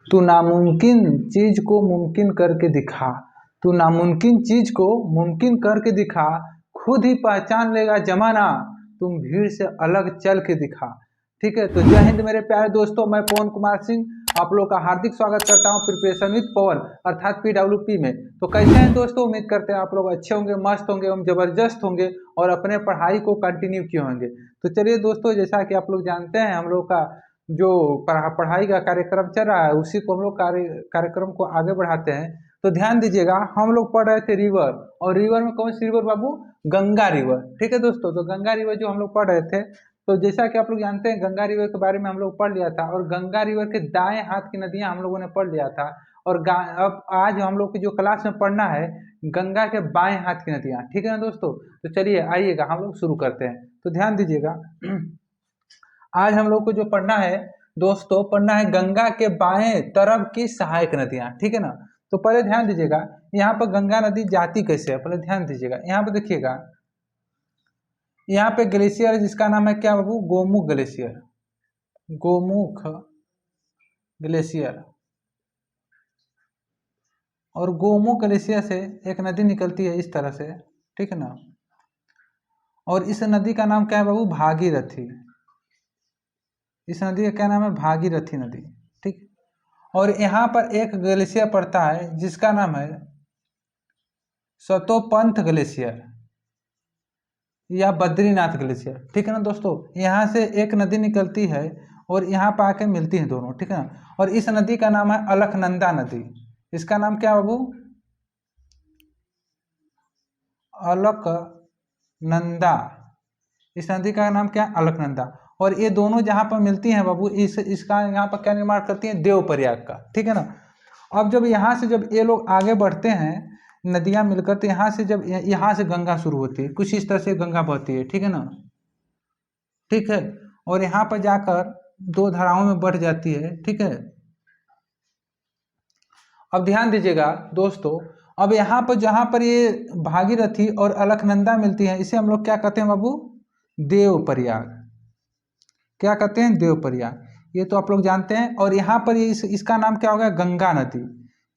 तू नामुमकिन चीज को मुमकिन करके दिखा, तू नामुमकिन चीज को मुमकिन करके दिखा, खुद ही पहचान लेगा जमाना, तुम भीड़ से अलग चल के दिखा। ठीक है, तो जय हिंद मेरे प्यारे दोस्तों, मैं पवन कुमार सिंह आप लोग का हार्दिक स्वागत करता हूं प्रिपरेशन विद पवन अर्थात PWP में। तो कैसे हैं दोस्तों, उम्मीद करते हैं आप लोग अच्छे होंगे, मस्त होंगे एवं जबरदस्त होंगे और अपने पढ़ाई को कंटिन्यू किए होंगे। तो चलिए दोस्तों, जैसा कि आप लोग जानते हैं हम लोग का जो पढ़ाई का कार्यक्रम चल रहा है उसी को हम लोग कार्यक्रम को आगे बढ़ाते हैं। तो ध्यान दीजिएगा, हम लोग पढ़ रहे थे रिवर, और रिवर में कौन सी रिवर बाबू? गंगा रिवर। ठीक है दोस्तों, तो गंगा रिवर जो हम लोग पढ़ रहे थे, तो जैसा कि आप लोग जानते हैं गंगा रिवर के बारे में हम लोग पढ़ लिया था, और गंगा रिवर के दाएं हाथ की नदियां हम लोगों ने पढ़ लिया था। और अब आज हम लोग की जो क्लास में पढ़ना है गंगा के बाएं हाथ की नदियां। ठीक है ना दोस्तों, तो चलिए आइएगा हम लोग शुरू करते हैं। तो ध्यान दीजिएगा, आज हम लोग को जो पढ़ना है दोस्तों, पढ़ना है गंगा के बाएं तरफ की सहायक नदियां। ठीक है ना, तो पहले ध्यान दीजिएगा यहाँ पर गंगा नदी जाती कैसे है, पहले ध्यान दीजिएगा। यहाँ पे देखिएगा, यहाँ पे ग्लेशियर है जिसका नाम है क्या बाबू? Gomukh glacier, Gomukh glacier. और गोमुख ग्लेशियर से एक नदी निकलती है इस तरह से, ठीक है ना, और इस नदी का नाम क्या है बाबू? भागीरथी। इस नदी का क्या नाम है? भागीरथी नदी। ठीक, और यहाँ पर एक ग्लेशियर पड़ता है जिसका नाम है सतोपंथ ग्लेशियर या बद्रीनाथ ग्लेशियर। ठीक है ना दोस्तों, यहाँ से एक नदी निकलती है और यहाँ पर आके मिलती हैं दोनों। ठीक है ना, और इस नदी का नाम है अलकनंदा नदी। इसका नाम क्या बाबू? अलकनंदा। इस नदी का नाम क्या? अलकनंदा। और ये दोनों जहाँ पर मिलती हैं बाबू, इसका यहाँ पर क्या निर्माण करती हैं? देवप्रयाग का। ठीक है ना, अब जब यहाँ से जब ये लोग आगे बढ़ते हैं नदियाँ मिलकर, तो यहाँ से जब यहाँ से गंगा शुरू होती है, कुछ इस तरह से गंगा बहती है। ठीक है ना, ठीक है, और यहाँ पर जाकर दो धाराओं में बढ़ जाती है। ठीक है, अब ध्यान दीजिएगा दोस्तों, अब यहाँ पर जहाँ पर ये भागीरथी और अलकनंदा मिलती है, इसे हम लोग क्या कहते हैं बाबू? देवप्रयाग। क्या कहते हैं? देवप्रयाग। ये तो आप लोग जानते हैं। और यहाँ पर ये इसका नाम क्या हो गया? गंगा नदी।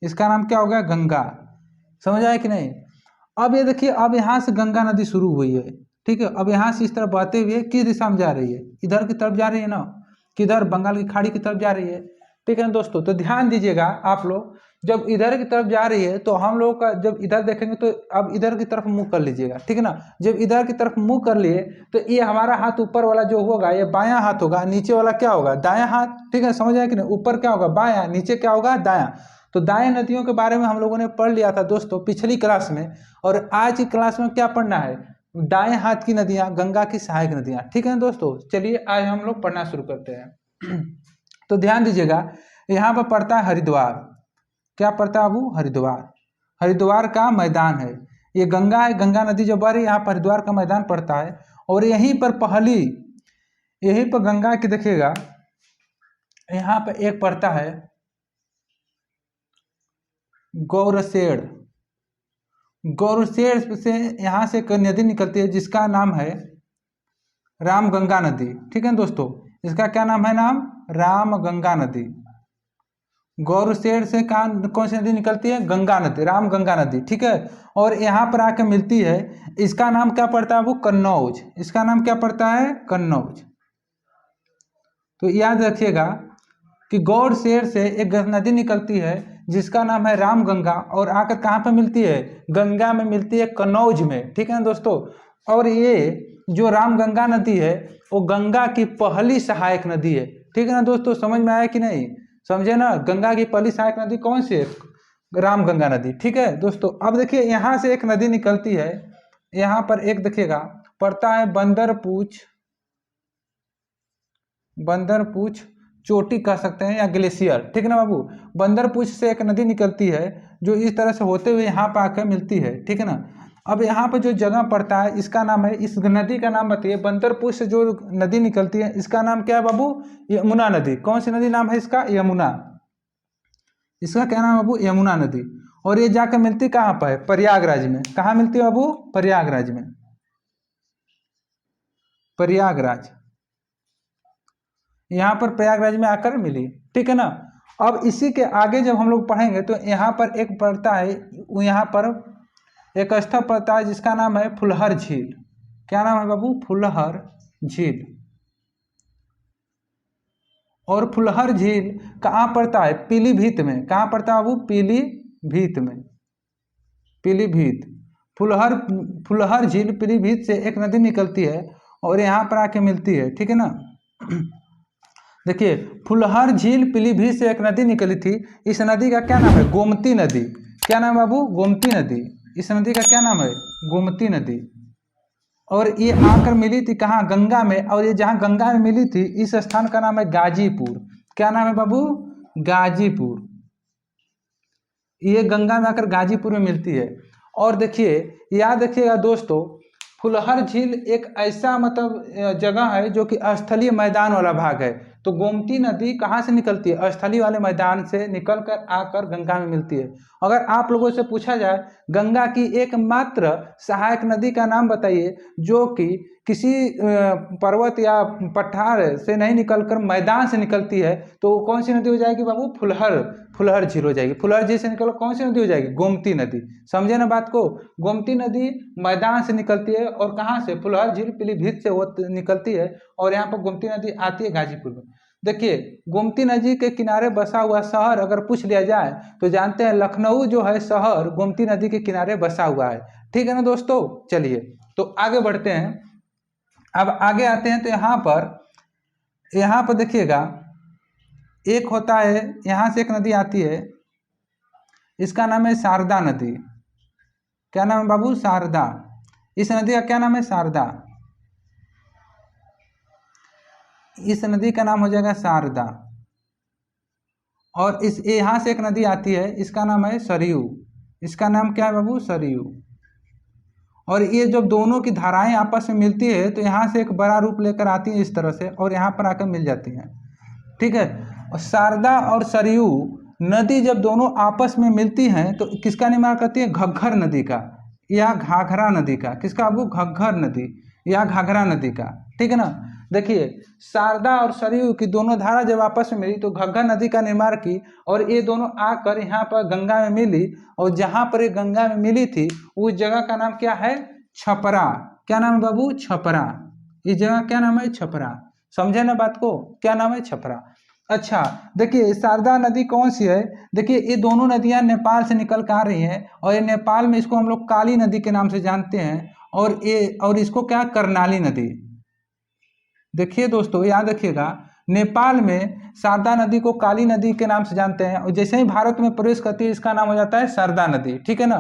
इसका नाम क्या हो गया? गंगा। समझ आया कि नहीं? अब ये देखिए, अब यहाँ से गंगा नदी शुरू हुई है। ठीक है, अब यहाँ से इस तरफ बहते हुए किस दिशा में जा रही है? इधर की तरफ जा रही है ना, किधर? बंगाल की खाड़ी की तरफ जा रही है। ठीक है ना दोस्तों, तो ध्यान दीजिएगा आप लोग, जब इधर की तरफ जा रही है तो हम लोग का जब इधर देखेंगे तो अब इधर की तरफ मुंह कर लीजिएगा। ठीक है ना, जब इधर की तरफ मुंह कर लिए तो ये हमारा हाथ ऊपर वाला जो होगा ये बायां हाथ होगा, नीचे वाला क्या होगा? दायां हाथ। ठीक है, समझ आया कि नहीं? ऊपर क्या होगा? बायां, नीचे क्या होगा? दायां। तो दाएं नदियों के बारे में हम लोगों ने पढ़ लिया था दोस्तों पिछली क्लास में, और आज की क्लास में क्या पढ़ना है? दाएं हाथ की नदियां, गंगा की सहायक नदियां। ठीक है ना दोस्तों, चलिए आज हम लोग पढ़ना शुरू करते हैं। तो ध्यान दीजिएगा, यहाँ पर पड़ता है हरिद्वार। क्या पड़ता है बाबू? हरिद्वार। हरिद्वार का मैदान है, ये गंगा है, गंगा नदी जो बह रही है यहाँ पर हरिद्वार का मैदान पड़ता है। और यहीं पर यहीं पर गंगा की देखिएगा, यहाँ पर एक पड़ता है गौरसेड़। गौरसेड़ से यहाँ से एक नदी निकलती है जिसका नाम है रामगंगा नदी। ठीक है दोस्तों, इसका क्या नाम है? नाम रामगंगा नदी। गौरसेड़ से कौन सी नदी निकलती है? गंगा नदी, रामगंगा नदी। ठीक है, और यहाँ पर आके मिलती है, इसका नाम क्या पड़ता है वो? कन्नौज। इसका नाम क्या पड़ता है? कन्नौज। तो याद रखिएगा कि गौरसेड़ से एक नदी निकलती है जिसका नाम है रामगंगा, और आकर कहाँ पर मिलती है? गंगा में मिलती है, कन्नौज में। ठीक है ना दोस्तों, और ये जो रामगंगा नदी है वो गंगा की पहली सहायक नदी है। ठीक है ना दोस्तों, समझ में आया कि नहीं? समझे ना, गंगा की पहली सहायक नदी कौन सी है? रामगंगा नदी। ठीक है दोस्तों, अब देखिए यहाँ से एक नदी निकलती है, यहाँ पर एक देखिएगा पड़ता है बंदरपूछ चोटी कह सकते हैं या ग्लेशियर। ठीक है ना बाबू, बंदरपूछ से एक नदी निकलती है जो इस तरह से होते हुए यहाँ पर आकर मिलती है। ठीक है ना, अब यहाँ पर जो जगह पड़ता है इसका नाम है, इस नदी का नाम बताइए। बंदरपूछ से जो नदी निकलती है इसका नाम क्या है बाबू? यमुना नदी। कौन सी नदी नाम है इसका? यमुना। इसका क्या नाम है बाबू? यमुना नदी। और ये जाकर मिलती कहाँ पर है? प्रयागराज में। कहाँ मिलती है बाबू? प्रयागराज में। प्रयागराज, यहाँ पर प्रयागराज में आकर मिली। ठीक है ना, अब इसी के आगे जब हम लोग पढ़ेंगे तो यहाँ पर एक पड़ता है, यहाँ पर एक स्थल पड़ता है जिसका नाम है फुलहर झील। क्या नाम है बाबू? फुलहर झील। और फुलहर झील कहाँ पड़ता है? पीलीभीत में। कहाँ पड़ता है बाबू? पीलीभीत में। पीलीभीत। फुलहर फुलहर झील पीलीभीत से एक नदी निकलती है और यहाँ पर आके मिलती है, ठीक है ना। देखिए, फुलहर झील पीलीभीत से एक नदी निकली थी। इस नदी का क्या नाम है? गोमती नदी। क्या नाम है बाबू? गोमती नदी। इस नदी का क्या नाम है? गोमती नदी। और ये आकर मिली थी कहाँ? गंगा में। और ये जहाँ गंगा में मिली थी इस स्थान का नाम है गाजीपुर। क्या नाम है बाबू? गाजीपुर। ये गंगा में आकर गाजीपुर में मिलती है। और देखिए, याद रखिएगा दोस्तों, फुलहर झील एक ऐसा मतलब जगह है जो कि स्थलीय मैदान वाला भाग है। तो गोमती नदी कहाँ से निकलती है? स्थलीय वाले मैदान से निकल कर आकर गंगा में मिलती है। अगर आप लोगों से पूछा जाए गंगा की एकमात्र सहायक नदी का नाम बताइए जो कि किसी पर्वत या पठार से नहीं निकलकर मैदान से निकलती है, तो कौन सी नदी हो जाएगी बाबू? फुलहर झील हो जाएगी। फुलहर झील से निकल कौन सी नदी हो जाएगी? गोमती नदी। समझे ना बात को? गोमती नदी मैदान से निकलती है और कहाँ से? फुलहर झील पीलीभीत से वो निकलती है और यहाँ पर गोमती नदी आती है गाजीपुर में। देखिए, गोमती नदी के किनारे बसा हुआ शहर अगर पूछ लिया जाए तो जानते हैं लखनऊ जो है शहर गोमती नदी के किनारे बसा हुआ है। ठीक है ना दोस्तों। चलिए तो आगे बढ़ते हैं। अब आगे आते हैं तो यहाँ पर देखिएगा, एक होता है, यहाँ से एक नदी आती है, इसका नाम है शारदा नदी। क्या नाम है बाबू? शारदा। इस नदी का क्या नाम है? शारदा। इस नदी का नाम हो जाएगा शारदा। और इस यहाँ से एक नदी आती है, इसका नाम है सरयू। इसका नाम क्या है बाबू? सरयू। और ये जब दोनों की धाराएं आपस में मिलती है तो यहाँ से एक बड़ा रूप लेकर आती है इस तरह से और यहाँ पर आकर मिल जाती हैं। ठीक है। और शारदा और सरयू नदी जब दोनों आपस में मिलती हैं तो किसका निर्माण करती है? घग्घर नदी का या घाघरा नदी का। किसका बाबू? घग्घर नदी या घाघरा नदी का। ठीक है ना। देखिए, शारदा और सरयू की दोनों धारा जब आपस में मिली तो घग्घर नदी का निर्माण की और ये दोनों आकर यहाँ पर गंगा में मिली। और जहाँ पर ये गंगा में मिली थी उस जगह का नाम क्या है? छपरा। क्या नाम है बाबू? छपरा। इस जगह क्या नाम है? छपरा। समझे ना बात को? क्या नाम है? छपरा। अच्छा, देखिए शारदा नदी कौन सी है? देखिए, ये दोनों नदियां नेपाल से निकल कर आ रही हैं और ये नेपाल में इसको हम लोग काली नदी के नाम से जानते हैं। और इसको क्या? कर्णाली नदी। देखिए दोस्तों, याद रखिएगा, नेपाल में शारदा नदी को काली नदी के नाम से जानते हैं और जैसे ही भारत में प्रवेश करती है इसका नाम हो जाता है शारदा नदी। ठीक है ना।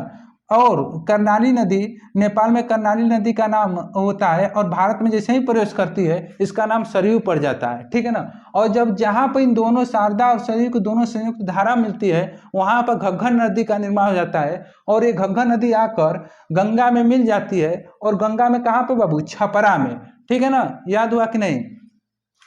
और कर्णाली नदी, नेपाल में कर्णाली नदी का नाम होता है और भारत में जैसे ही प्रवेश करती है इसका नाम सरयू पड़ जाता है। ठीक है ना। और जब जहाँ पर इन दोनों शारदा और सरयू की दोनों संयुक्त धारा मिलती है वहाँ पर घग्घर नदी का निर्माण हो जाता है और ये घग्घर नदी आकर गंगा में मिल जाती है। और गंगा में कहाँ पे बाबू? छपरा में। ठीक है ना। याद हुआ कि नहीं?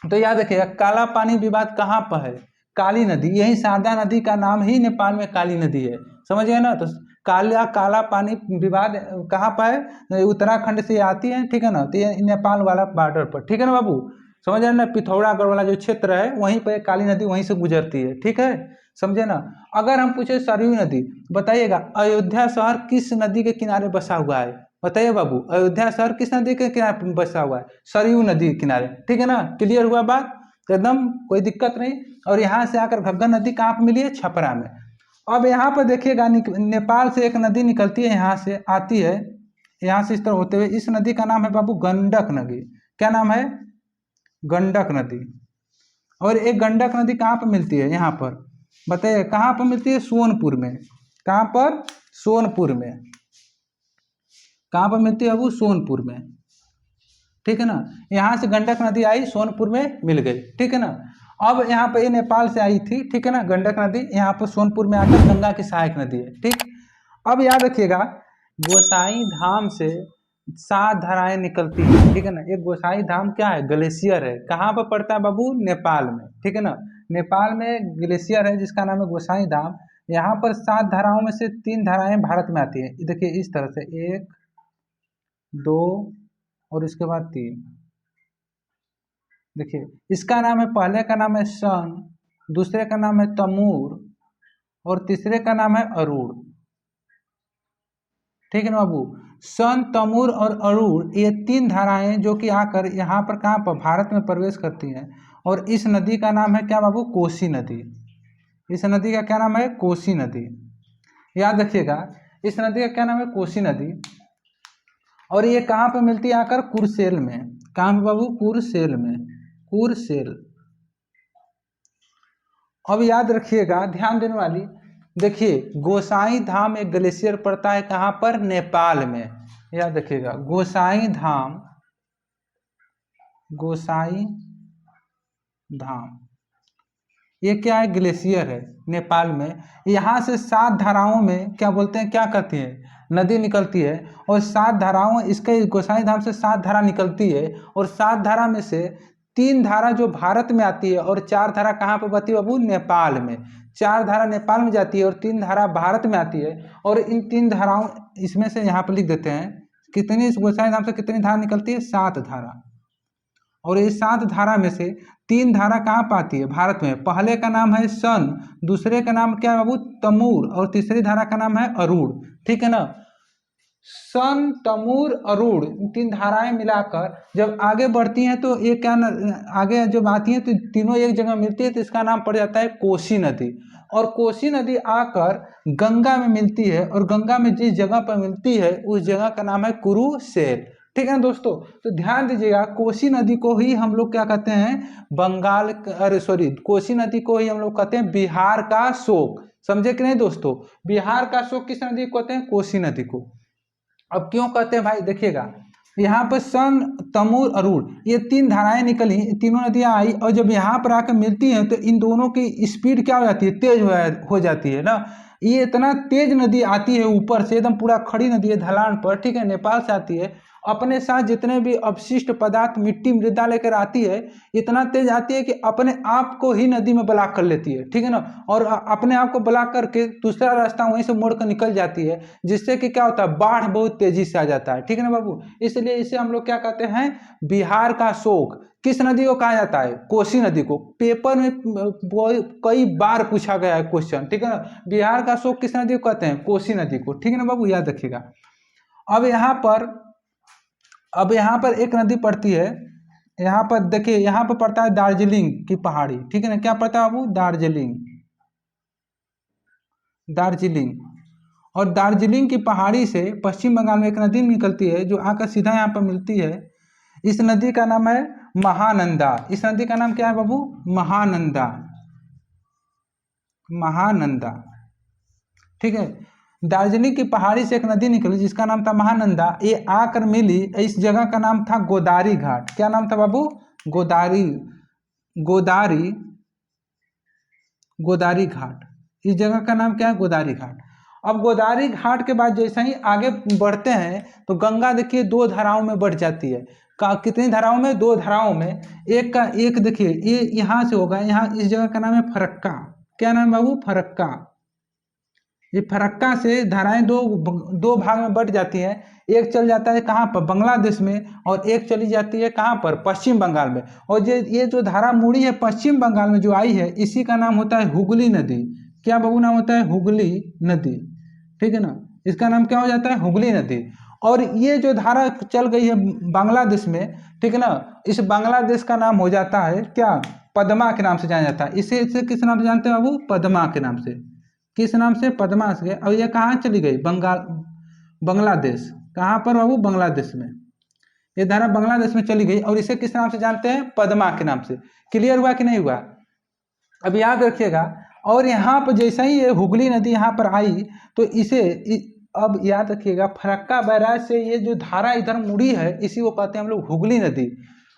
तो याद रखिएगा, काला पानी विवाद कहाँ पर है? काली नदी। यही शारदा नदी का नाम ही नेपाल में काली नदी है। समझ गए ना। तो काला पानी विवाद कहाँ पर है? उत्तराखंड से आती है। ठीक है ना। तो ये नेपाल वाला बॉर्डर पर। ठीक है ना बाबू। समझ रहे ना। पिथौरागढ़ वाला जो क्षेत्र है वहीं पर काली नदी वहीं से गुजरती है। ठीक है। समझे ना। अगर हम पूछे सरयू नदी, बताइएगा अयोध्या शहर किस नदी के किनारे बसा हुआ है? बताइए बाबू, अयोध्या शहर किस नदी के किनारे बसा हुआ है? सरयू नदी के किनारे। ठीक है ना। क्लियर हुआ बात? एकदम कोई दिक्कत नहीं। और यहाँ से आकर घग्घर नदी कहाँ पे मिली है? छपरा में। अब यहाँ पर देखिएगा, नेपाल से एक नदी निकलती है, यहाँ से आती है, यहाँ से इस तरह होते हुए। इस नदी का नाम है बाबू गंडक नदी। क्या नाम है? गंडक नदी। और एक गंडक नदी कहाँ पर मिलती है? यहाँ पर बताइए कहाँ पर मिलती है? सोनपुर में। कहाँ पर? सोनपुर में। कहाँ पर मिलती है बाबू? सोनपुर में। ठीक है ना। यहाँ से गंडक नदी आई, सोनपुर में मिल गई। ठीक है ना। अब यहाँ पे ये नेपाल से आई थी। ठीक है ना। गंडक नदी यहाँ पर सोनपुर में आकर गंगा की सहायक नदी है। ठीक। अब याद रखिएगा, गोसाई धाम से 7 धाराएं निकलती हैं। ठीक है ना। एक गोसाई धाम क्या है? ग्लेशियर है। कहाँ पर पड़ता है बाबू? नेपाल में। ठीक है ना। नेपाल में ग्लेशियर है जिसका नाम है गोसाई धाम। यहाँ पर 7 धाराओं में से 3 धाराएं भारत में आती है। देखिए इस तरह से 1 2 और इसके बाद 3। देखिए इसका नाम है, पहले का नाम है सन, दूसरे का नाम है तमूर और तीसरे का नाम है अरूण। ठीक है ना बाबू। सन, तमूर और अरूण ये तीन धाराएं जो कि आकर यहाँ पर कहाँ पर भारत में प्रवेश करती हैं। और इस नदी का नाम है क्या बाबू? कोसी नदी। इस नदी का क्या नाम है? कोसी नदी। याद रखिएगा, इस नदी का क्या नाम है? कोसी नदी। और ये कहाँ पे मिलती है? आकर कुर्सेल में। कहाँ पे बाबू? कुर्सेल में। कुर्सेल। अब याद रखिएगा, ध्यान देने वाली, देखिए गोसाई धाम एक ग्लेशियर पड़ता है कहाँ पर? नेपाल में। याद रखिएगा, गोसाई धाम, गोसाई धाम ये क्या है? ग्लेशियर है नेपाल में। यहाँ से 7 धाराओं में क्या बोलते हैं, क्या करती है? नदी निकलती है। और 7 धाराओं, इसके गोसाई धाम से 7 धारा निकलती है। और 7 धारा में से 3 धारा जो भारत में आती है और 4 धारा कहाँ पर बहती है बाबू? नेपाल में। 4 धारा नेपाल में जाती है और 3 धारा भारत में आती है। और इन 3 धाराओं, इसमें से यहाँ पर लिख देते हैं कितनी, इस गोसाई धाम से कितनी धारा निकलती है? 7 धारा। और ये 7 धारा में से 3 धारा कहाँ पाती है? भारत में। पहले का नाम है सन, दूसरे का नाम क्या है बाबू? तमूर, और तीसरी धारा का नाम है अरूण। ठीक है ना। सन, तमूर, अरूण, इन 3 धाराएं मिलाकर जब आगे बढ़ती हैं तो ये क्या आगे जब आती हैं तो तीनों एक जगह मिलती है, तो इसका नाम पड़ जाता है कोसी नदी। और कोसी नदी आकर गंगा में मिलती है, और गंगा में जिस जगह पर मिलती है उस जगह का नाम है कुरुसेल। ठीक है ना दोस्तों। तो ध्यान दीजिएगा, कोसी नदी को ही हम लोग क्या कहते हैं? बंगाल, अरे सॉरी, कोसी नदी को ही हम लोग कहते हैं बिहार का शोक। समझे कि नहीं दोस्तों? बिहार का शोक किस नदी को कहते हैं? कोसी नदी को। अब क्यों कहते हैं भाई? देखिएगा, यहाँ पर सन, तमूर, अरूण ये 3 धाराएं निकली, तीनों नदियां आई, और जब यहाँ पर आकर मिलती हैं तो इन दोनों की स्पीड क्या हो जाती है? तेज हो जाती है ना। ये इतना तेज नदी आती है ऊपर से, एकदम पूरा खड़ी नदी है ढलान पर। ठीक है, नेपाल से आती है। अपने साथ जितने भी अवशिष्ट पदार्थ, मिट्टी, मृदा लेकर आती है, इतना तेज आती है कि अपने आप को ही नदी में ब्लॉक कर लेती है। ठीक है ना। और अपने आप को ब्लॉक करके दूसरा रास्ता वहीं से मोड़ कर निकल जाती है, जिससे कि क्या होता है? बाढ़ बहुत तेजी से आ जाता है। ठीक है ना बाबू। इसलिए इसे हम लोग क्या कहते हैं? बिहार का शोक। किस नदी को कहा जाता है? कोसी नदी को। पेपर में कई बार पूछा गया है क्वेश्चन। ठीक है ना। बिहार का शोक किस नदी को कहते हैं? कोसी नदी को। ठीक है ना बाबू, याद रखिएगा। अब यहाँ पर एक नदी पड़ती है, यहाँ पर देखिए, यहाँ पर पड़ता है दार्जिलिंग की पहाड़ी। ठीक है ना। क्या पड़ता है बाबू? दार्जिलिंग। दार्जिलिंग। और दार्जिलिंग की पहाड़ी से पश्चिम बंगाल में एक नदी निकलती है जो आकर सीधा यहाँ पर मिलती है। इस नदी का नाम है महानंदा। इस नदी का नाम क्या है बाबू? महानंदा। महानंदा। ठीक है। दार्जिलिंग की पहाड़ी से एक नदी निकली जिसका नाम था महानंदा। ये आकर मिली, इस जगह का नाम था गोदारी घाट। क्या नाम था बाबू? गोदारी, गोदारी, गोदारी घाट। इस जगह का नाम क्या है? गोदारी घाट। अब गोदारी घाट के बाद जैसे ही आगे बढ़ते हैं तो गंगा देखिए 2 धाराओं में बढ़ जाती है। कितनी धाराओं में? 2 धाराओं में। एक देखिए, ये यहाँ से होगा, यहाँ इस जगह का नाम है फरक्का। क्या नाम है बाबू? फरक्का। ये फरक्का से धाराएं दो भाग में बढ़ जाती हैं। एक चल जाता है कहाँ पर? बांग्लादेश में। और एक चली जाती है कहाँ पर? पश्चिम बंगाल में। और ये जो धारा मुड़ी है पश्चिम बंगाल में जो आई है, इसी का नाम होता है हुगली नदी। क्या बाबू नाम होता है? हुगली नदी। ठीक है ना। इसका नाम क्या हो जाता है? हुगली नदी। और ये जो धारा चल गई है बांग्लादेश में, ठीक है ना, इस बांग्लादेश का नाम हो जाता है क्या? पद्मा के नाम से जाना जाता है। इसे किस नाम से जानते हैं बाबू? पद्मा के नाम से। किस नाम से? पद्मा से। और ये कहाँ चली गई? बांग्लादेश। कहाँ पर बाबू? बांग्लादेश में। ये धारा बांग्लादेश में चली गई और इसे किस नाम से जानते हैं? पद्मा के नाम से। क्लियर हुआ कि नहीं हुआ? अब याद रखिएगा। और यहाँ पर जैसे ही ये हुगली नदी यहाँ पर आई तो अब याद रखिएगा, फरक्का बैराज से ये जो धारा इधर मुड़ी है इसी को कहते हैं हम लोग हुगली नदी।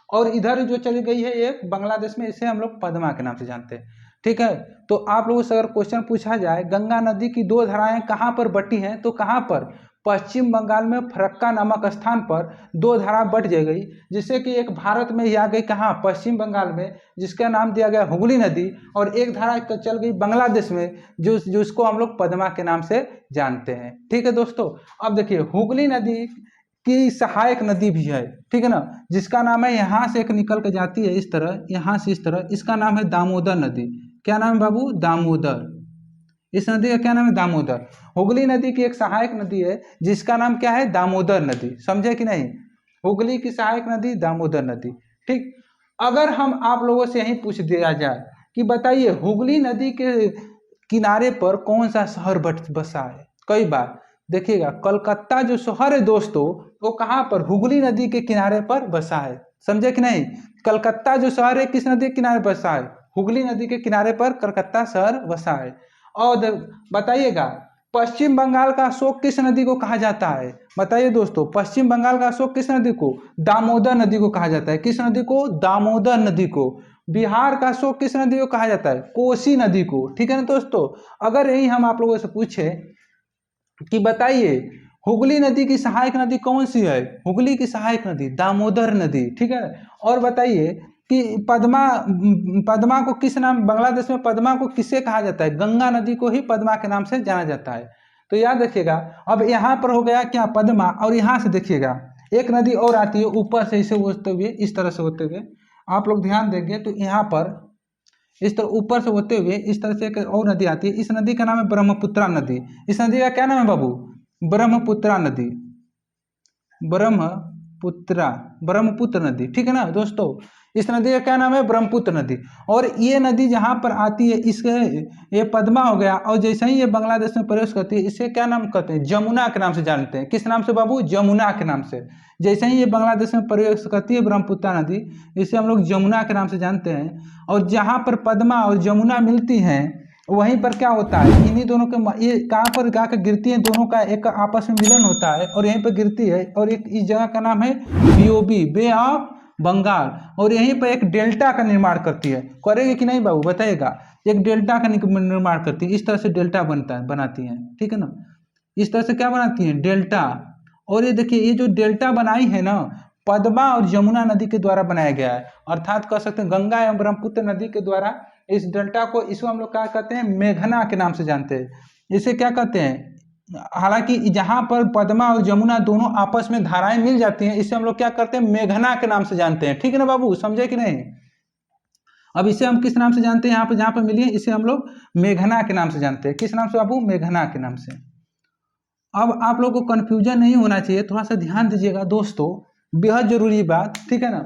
और इधर जो चली गई है एक बांग्लादेश में, इसे हम लोग पद्मा के नाम से जानते हैं। ठीक है। तो आप लोगों से अगर क्वेश्चन पूछा जाए गंगा नदी की 2 धाराएं कहाँ पर बटी हैं, तो कहाँ पर? पश्चिम बंगाल में फरक्का नामक स्थान पर 2 धारा बट गई, जिससे कि एक भारत में ही आ गई कहाँ? पश्चिम बंगाल में, जिसका नाम दिया गया हुगली नदी। और एक धारा चल गई बांग्लादेश में, जिसको हम लोग पद्मा के नाम से जानते हैं। ठीक है दोस्तों। अब देखिए, हुगली नदी की सहायक नदी भी है। ठीक है ना, जिसका नाम है, यहाँ से एक निकल के जाती है इस तरह, यहाँ से इस तरह, इसका नाम है दामोदर नदी। क्या नाम है बाबू? दामोदर। इस नदी का क्या नाम है? दामोदर। हुगली नदी की एक सहायक नदी है जिसका नाम क्या है? दामोदर नदी। समझे कि नहीं? हुगली की सहायक नदी दामोदर नदी। ठीक, अगर हम आप लोगों से यही पूछ दिया जाए कि बताइए हुगली नदी के किनारे पर कौन सा शहर बसा है? कई बार देखिएगा, कलकत्ता जो शहर है दोस्तों, वो कहाँ पर? हुगली नदी के किनारे पर बसा है। समझे कि नहीं? कलकत्ता जो शहर है किस नदी के किनारे बसा है? हुगली नदी के किनारे पर कलकत्ता शहर बसा है। और बताइएगा, पश्चिम बंगाल का अशोक किस नदी को कहा जाता है? बताइए दोस्तों, पश्चिम बंगाल का अशोक किस नदी को? दामोदर नदी को कहा जाता है। किस नदी को? दामोदर नदी को। बिहार का अशोक किस नदी को कहा जाता है? कोसी नदी को। ठीक है ना दोस्तों? अगर यही हम आप लोगों से पूछे कि बताइए हुगली नदी की सहायक नदी कौन सी है? हुगली की सहायक नदी दामोदर नदी। ठीक है, और बताइए कि पद्मा को किस नाम, बांग्लादेश में पद्मा को किससे कहा जाता है? गंगा नदी को ही पद्मा के नाम से जाना जाता है। तो याद रखिएगा। अब यहाँ पर हो गया क्या? पद्मा। और यहाँ से देखिएगा एक नदी और आती है ऊपर से इसे होते हुए, इस तरह से होते हुए, आप लोग ध्यान देंगे तो यहाँ पर इस तरह ऊपर से होते हुए इस तरह से एक और नदी आती है। इस नदी का नाम है ब्रह्मपुत्रा नदी। इस नदी का क्या नाम है बाबू? ब्रह्मपुत्रा नदी। ब्रह्मपुत्र नदी। ठीक है ना दोस्तों? इस नदी का क्या नाम है? ब्रह्मपुत्र नदी। और ये नदी जहाँ पर आती है इसके, ये पद्मा हो गया, और जैसे ही ये बांग्लादेश में प्रवेश करती है इसे क्या नाम कहते हैं? जमुना के नाम से जानते हैं। किस नाम से बाबू? जमुना के नाम से। जैसे ही ये बांग्लादेश में प्रवेश करती है ब्रह्मपुत्र नदी, इसे हम लोग जमुना के नाम से जानते हैं। और जहाँ पर पद्मा और जमुना मिलती हैं वहीं पर क्या होता है? इन्हीं दोनों के ये कहाँ पर जाकर गिरती है? दोनों का एक आपस में मिलन होता है और यहीं पर गिरती है। और एक इस जगह का नाम है बीओबी, बे ऑफ बंगाल। और यहीं पर एक डेल्टा का निर्माण करती है। करेगी कि नहीं बाबू? बताइएगा। एक डेल्टा का निर्माण करती है। इस तरह से डेल्टा बनाती है। ठीक है ना? इस तरह से क्या बनाती है? डेल्टा। और ये देखिए, ये जो डेल्टा बनाई है ना, पद्मा और यमुना नदी के द्वारा बनाया गया है। अर्थात कह सकते हैं गंगा एवं ब्रह्मपुत्र नदी के द्वारा इस डेल्टा को, इसको हम लोग क्या कहते हैं? मेघना के नाम से जानते हैं। इसे क्या कहते हैं? हालांकि जहां पर पद्मा और यमुना दोनों आपस में धाराएं मिल जाती हैं, इसे हम लोग क्या करते हैं? मेघना के नाम से जानते हैं। ठीक है ना बाबू? समझे कि नहीं? अब इसे हम किस नाम से जानते हैं? यहाँ पे जहां पर मिली है इसे हम लोग मेघना के नाम से जानते हैं। किस नाम से बाबू? मेघना के नाम से। अब आप लोग को कंफ्यूजन नहीं होना चाहिए, थोड़ा सा ध्यान दीजिएगा दोस्तों, बेहद जरूरी बात। ठीक है ना?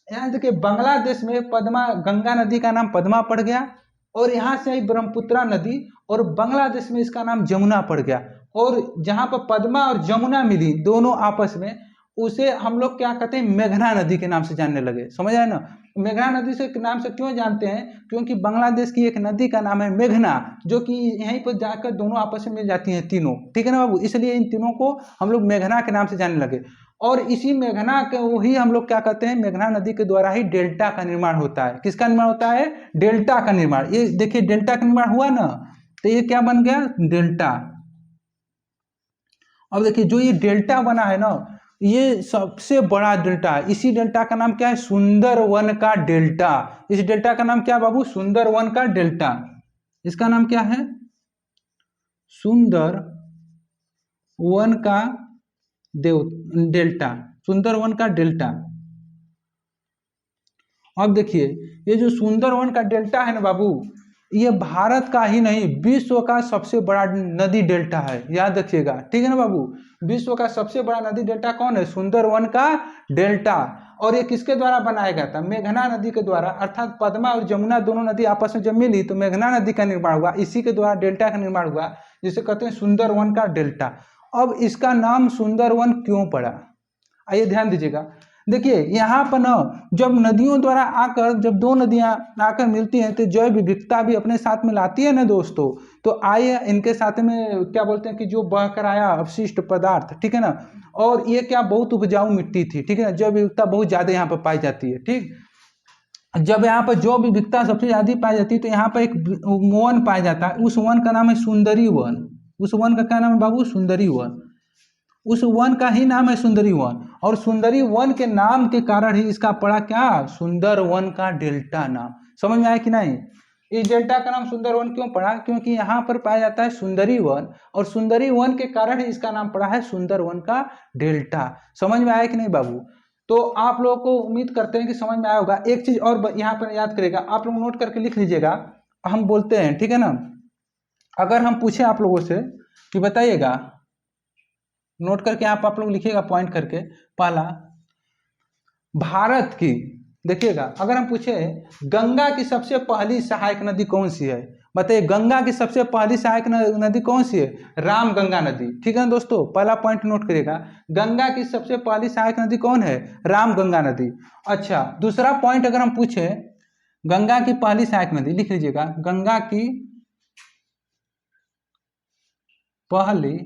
यहाँ देखिए, बांग्लादेश में पद्मा, गंगा नदी का नाम पद्मा पड़ गया, और यहाँ से आई ब्रह्मपुत्रा नदी, और बांग्लादेश में इसका नाम जमुना पड़ गया। और जहाँ पर पद्मा और जमुना मिली दोनों आपस में, उसे हम लोग क्या कहते हैं? मेघना नदी के नाम से जानने लगे। समझ आए ना? मेघना नदी से नाम से क्यों जानते हैं? क्योंकि बांग्लादेश की एक नदी का नाम है मेघना, जो कि यहीं पर जाकर दोनों आपस में मिल जाती हैं तीनों। ठीक है ना बाबू? इसलिए इन तीनों को हम लोग मेघना के नाम से जानने लगे। और इसी मेघना के वही हम लोग क्या कहते हैं? मेघना नदी के द्वारा ही डेल्टा का निर्माण होता है। किसका निर्माण होता है? डेल्टा का निर्माण। ये देखिए, डेल्टा का निर्माण हुआ ना, तो ये क्या बन गया? डेल्टा। अब देखिए, जो ये डेल्टा बना है ना, ये सबसे बड़ा डेल्टा है। इसी डेल्टा का नाम क्या है? सुंदरवन का डेल्टा। इस डेल्टा का नाम क्या बाबू? सुंदरवन का डेल्टा। इसका नाम क्या है? सुंदर वन का डेल्टा। सुंदरवन का डेल्टा। अब देखिए, ये जो सुंदरवन का डेल्टा है ना बाबू, ये भारत का ही नहीं विश्व का सबसे बड़ा नदी डेल्टा है। याद रखिएगा। ठीक है ना बाबू? विश्व का सबसे बड़ा नदी डेल्टा कौन है? सुंदरवन का डेल्टा। और ये किसके द्वारा बनाया गया था? मेघना नदी के द्वारा। अर्थात पद्मा और जमुना दोनों नदी आपस में जब मिली तो मेघना नदी का निर्माण हुआ, इसी के द्वारा डेल्टा का निर्माण हुआ, जिसे कहते हैं सुंदरवन का डेल्टा। अब इसका नाम सुंदरवन क्यों पड़ा? आइए ध्यान दीजिएगा। देखिए, यहाँ पर ना, जब नदियों द्वारा आकर, जब दो नदियां आकर मिलती हैं तो जैव विविधता भी अपने साथ में लाती है ना दोस्तों। तो आइए इनके साथ में क्या बोलते हैं कि जो बहकर आया अवशिष्ट पदार्थ। ठीक है ना? और ये क्या, बहुत उपजाऊ मिट्टी थी। ठीक है ना? जैव विविधता बहुत ज्यादा यहाँ पर पाई जाती है। ठीक, जब यहाँ पर जैव विविधता सबसे ज्यादा पाई जाती है तो यहाँ पर एक वन पाया जाता है। उस वन का नाम है सुंदरी वन। उस वन का क्या नाम है बाबू? सुंदरी वन। उस वन का ही नाम है सुंदरी वन। और सुंदरी वन के नाम के कारण ही इसका पड़ा क्या? सुंदर वन का डेल्टा नाम। समझ में आया कि नहीं? इस डेल्टा का नाम सुंदर वन क्यों पड़ा? क्योंकि यहाँ पर पाया जाता है सुंदरी वन, और सुंदरी वन के कारण ही इसका नाम पड़ा है सुंदर वन का डेल्टा। समझ में आया कि नहीं बाबू? तो आप लोगों को उम्मीद करते हैं कि समझ में आया होगा। एक चीज और यहाँ पर याद करेगा, आप लोग नोट करके लिख लीजिएगा। हम बोलते हैं, ठीक है ना। अगर हम पूछें आप लोगों से कि बताइएगा, नोट करके आप लोग लिखिएगा पॉइंट करके। पहला, भारत की, देखिएगा अगर हम पूछे गंगा की सबसे पहली सहायक नदी कौन सी है, बताइए गंगा की सबसे पहली सहायक नदी कौन सी है? राम गंगा नदी, ठीक है ना दोस्तों। पहला पॉइंट नोट करिएगा, गंगा की सबसे पहली सहायक नदी कौन है? राम गंगा नदी। अच्छा, दूसरा पॉइंट अगर हम पूछे गंगा की पहली सहायक नदी, लिख लीजिएगा गंगा की पहली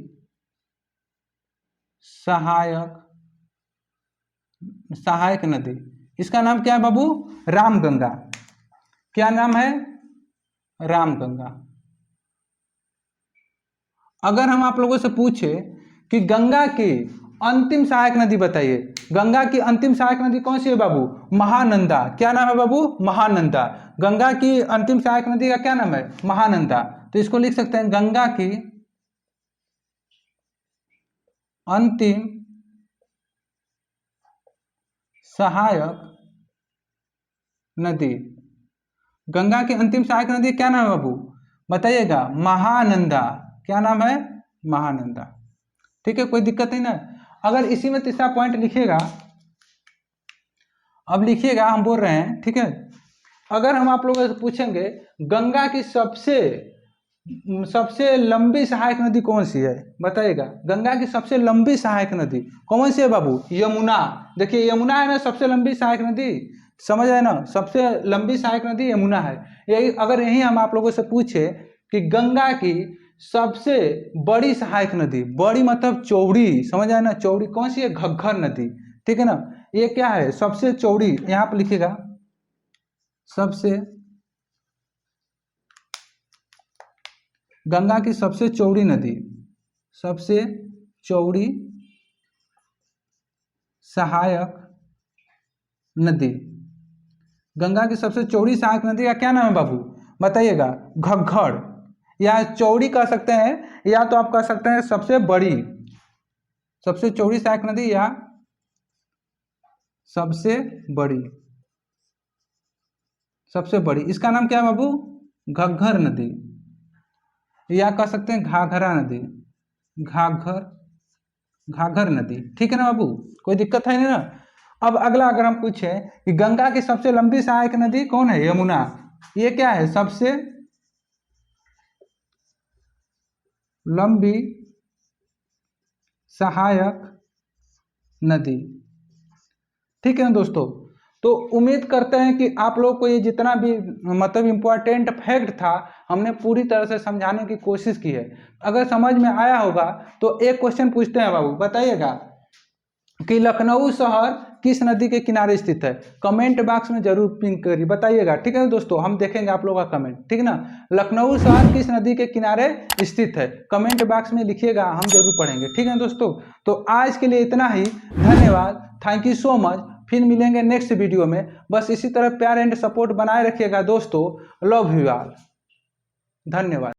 सहायक नदी, इसका नाम क्या है बाबू? रामगंगा। क्या नाम है? रामगंगा। अगर हम आप लोगों से पूछे कि गंगा की अंतिम सहायक नदी बताइए, गंगा की अंतिम सहायक नदी कौन सी है बाबू? महानंदा। क्या नाम है बाबू? महानंदा। गंगा की अंतिम सहायक नदी का क्या नाम है? महानंदा। तो इसको लिख सकते हैं गंगा की अंतिम सहायक नदी, गंगा की अंतिम सहायक नदी क्या नाम है बाबू? बताइएगा। महानंदा। क्या नाम है? महानंदा। ठीक है, कोई दिक्कत नहीं ना। अगर इसी में तीसरा पॉइंट लिखिएगा, अब लिखिएगा, हम बोल रहे हैं, ठीक है। अगर हम आप लोगों से पूछेंगे गंगा की सबसे लंबी सहायक नदी कौन सी है, बताइएगा। गंगा की सबसे लंबी सहायक नदी कौन सी है बाबू? यमुना। देखिए यमुना है ना सबसे लंबी सहायक नदी, समझ आए ना। सबसे लंबी सहायक नदी यमुना है। यही अगर यही हम आप लोगों से पूछे कि गंगा की सबसे बड़ी सहायक नदी, बड़ी मतलब चौड़ी, समझ आए ना, चौड़ी कौन सी है? घग्घर नदी, ठीक है ना। ये क्या है? सबसे चौड़ी, यहाँ पर लिखिएगा सबसे, गंगा की सबसे चौड़ी नदी, सबसे चौड़ी सहायक नदी, गंगा की सबसे चौड़ी सहायक नदी का क्या नाम है बाबू? बताइएगा। घग्घर, या चौड़ी कह सकते हैं, या तो आप कह सकते हैं सबसे बड़ी, सबसे चौड़ी सहायक नदी या सबसे बड़ी, सबसे बड़ी, इसका नाम क्या है बाबू? घग्घर नदी, या कह सकते हैं घाघरा नदी, घाघर नदी, ठीक है ना बाबू, कोई दिक्कत है नहीं ना। अब अगला अगर हम पूछे कि गंगा की सबसे लंबी सहायक नदी कौन है? यमुना। ये क्या है? सबसे लंबी सहायक नदी, ठीक है ना दोस्तों। तो उम्मीद करते हैं कि आप लोग को ये जितना भी मतलब इम्पोर्टेंट फैक्ट था, हमने पूरी तरह से समझाने की कोशिश की है। अगर समझ में आया होगा तो एक क्वेश्चन पूछते हैं बाबू, बताइएगा कि लखनऊ शहर किस नदी के किनारे स्थित है? कमेंट बॉक्स में जरूर पिन करिए, बताइएगा, ठीक है ना दोस्तों। हम देखेंगे आप लोगों का कमेंट, ठीक है ना। लखनऊ शहर किस नदी के किनारे स्थित है? कमेंट बॉक्स में लिखिएगा, हम जरूर पढ़ेंगे, ठीक है ना दोस्तों। तो आज के लिए इतना ही, धन्यवाद, थैंक यू सो मच। फिर मिलेंगे नेक्स्ट वीडियो में। बस इसी तरह प्यार एंड सपोर्ट बनाए रखिएगा दोस्तों। लव यू ऑल, धन्यवाद।